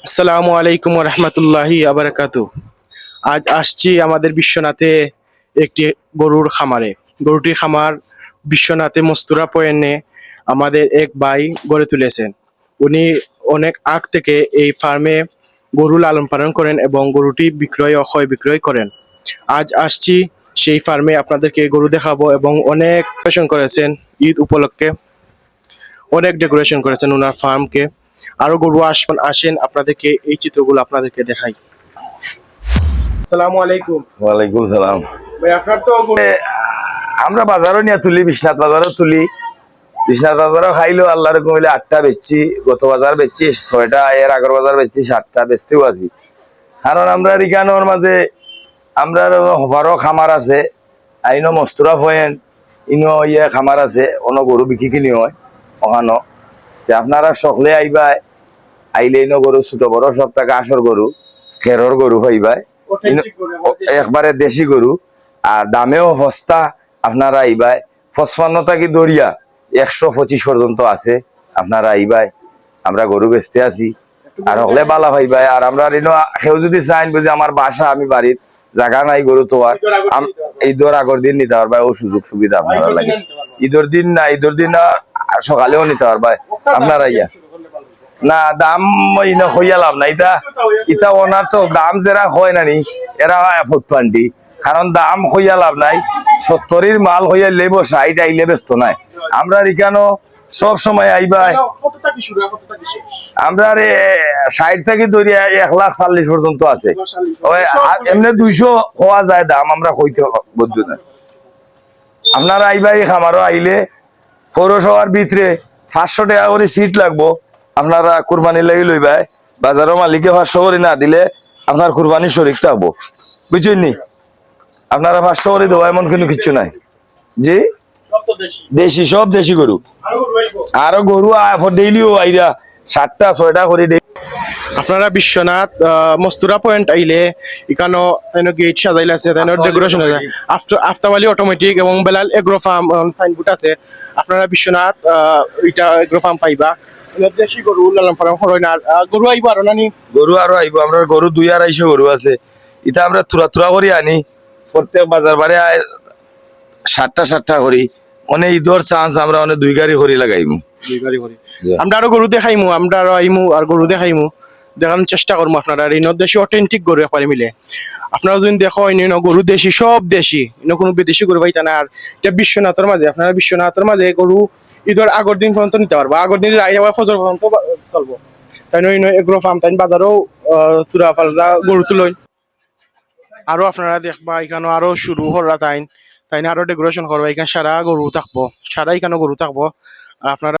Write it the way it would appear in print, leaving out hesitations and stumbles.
আসসালামু আলাইকুম রহমতুল্লাহি আবরাকাতু। আজ আসছি আমাদের বিশ্বনাথে একটি গরুর খামারে। গরুটির খামার বিশ্বনাথে মস্তুরা পয়েন্টে আমাদের এক ভাই গড়ে তুলেছেন। উনি অনেক আগ থেকে এই ফার্মে গরু লালন পালন করেন এবং গরুটি বিক্রয় ও ক্রয় বিক্রয় করেন। আজ আসছি সেই ফার্মে আপনাদেরকে গরু দেখাবো এবং অনেক ডেকোরেশন করেছেন ঈদ উপলক্ষে। অনেক ডেকোরেশন করেছেন ওনার ফার্মকে। আরো গরু আসেন আপনাদেরকে এই চিত্রগুলো আপনাদেরকে দেখাই। আসসালামু আলাইকুম। ওয়ালাইকুম সালাম। ভাই আপনার তো আমরা বাজারও নিয়ে তুলি, বিশ্বনাথ বাজারও তুলি। বিশ্বনাথ বাজারও খাইলো আল্লাহ রকম হইলে 8টা বেচছি, গত বাজার বেচছি 6টা, এর আগের বাজার বেচছি 7টা, বেচতেও আছি। কারণ আমরা রিকানোর মাঝে আমরা হবারও খামার আছে, আইনো মস্তুরা পয়েন্ট ইনো খামার আছে, অন্য গরু বিক্রি কিনি হয় ওখানো। আপনারা সকলে আইবাই, আইলে ইনো গরু ছোট বড় সব টাকা আসর গরু, খেরর গরু হইবাই, একবারে দেশি গরু। আর দামেও সস্তা। আপনারা আইবাই 55 টাকি দরিয়া 125 পর্যন্ত আছে। আপনারা আইবাই, আমরা গরু বেচতে আছি। আর হলে বালা ভাইবাই। আর আমরা কেউ যদি চাইন বুঝি আমার বাসা, আমি বাড়ির জায়গা নাই গরু তোয়ার, ঈদের আগের দিন নিতে পারবাই, ও সুযোগ সুবিধা আপনারা লাগে। ঈদের দিন না, ঈদের দিন সকালেও নিতে পারবাই আপনারা ইয়া। না দাম হইয়া লাভ না, ইটা ওনার তো দাম যারা হয় নানি এরা ফুটপান্ডি। কারণ দাম হইয়া লাভ নাই, 70-এর মাল হইয়া লেব 60 আইলে ব্যস্ত নাই। আমরা এখানে সব সময় আইবাই। আমরা 60 থেকে ধরে 1,40,000 পর্যন্ত আছে। এমনি 200 হওয়া যায় দাম, আমরা হইতে বুঝতে না। আপনারা আইবাই, খামারও আইলে পৌরসভার ভিতরে 500 টাকা করে সিট লাগবো। আপনারা কুরবানি লাগি লইবাই, বাজারের মালিকে 500 করে না দিলে আপনার কুরবানি শরিক থাকবো, বুঝছেন নি? আপনারা 500 করে দেবো এমন কিন্তু কিছু নাই। জি দেশি, সব দেশি গরু। আরো গরু ডেইলিও আইরা 7টা 6টা করে। আপনারা বিশ্বনাথ মস্তুরা পয়েন্ট আইলে এখানে গেট সাজাইলে আছে, ডেকোরেশন আছে, আফতাবালি অটোমেটিক এবং বেলাল এগ্রো ফার্ম সাইনবোর্ড আছে। আপনারা বিশ্বনাথ এটা এগ্রো ফার্ম পাইবা। দেশি গরু লালন পালন করেন। আর গরু আইব আরো নানি, গরু আরো আইব। আমরা গরু 2-250 গরু আছে। এটা আমরা তুরা করে আনি, প্রত্যেক বাজার বারে 7টা করি। অনেক ঈদর চান্স আমরা অনেক 2 গাড়ি করে লাগাইমু। আমরা আরো গরু দেখাইমু, আমরা আরো আইমু আর গরু দেখাইমু, দেখানোর চেষ্টা করবো। আপনারা এই দেশি অথেন্টিক গরু একবারে মিলে আপনারা যদি দেখো গরু দেশি, সব দেশি, কোনো বিদেশি গরু পাইতা না। আর এটা বিশ্বনাথের মাঝে, আপনারা বিশ্বনাথের মাঝে গরু ঈদের আগের দিন পর্যন্ত নিতে পারবো। আগের দিন ফজর পর্যন্ত চলবো। তাই এগ্রো ফার্ম তাই বাজারও চূড়া ফালরা গরু তুলই। আরো আপনারা দেখবা এখানে আরো শুরু হরা তাই আরো ডেকোরেশন করবো। এখানে সারা গরু থাকবো, সারা এখানে গরু থাকবো। আপনারা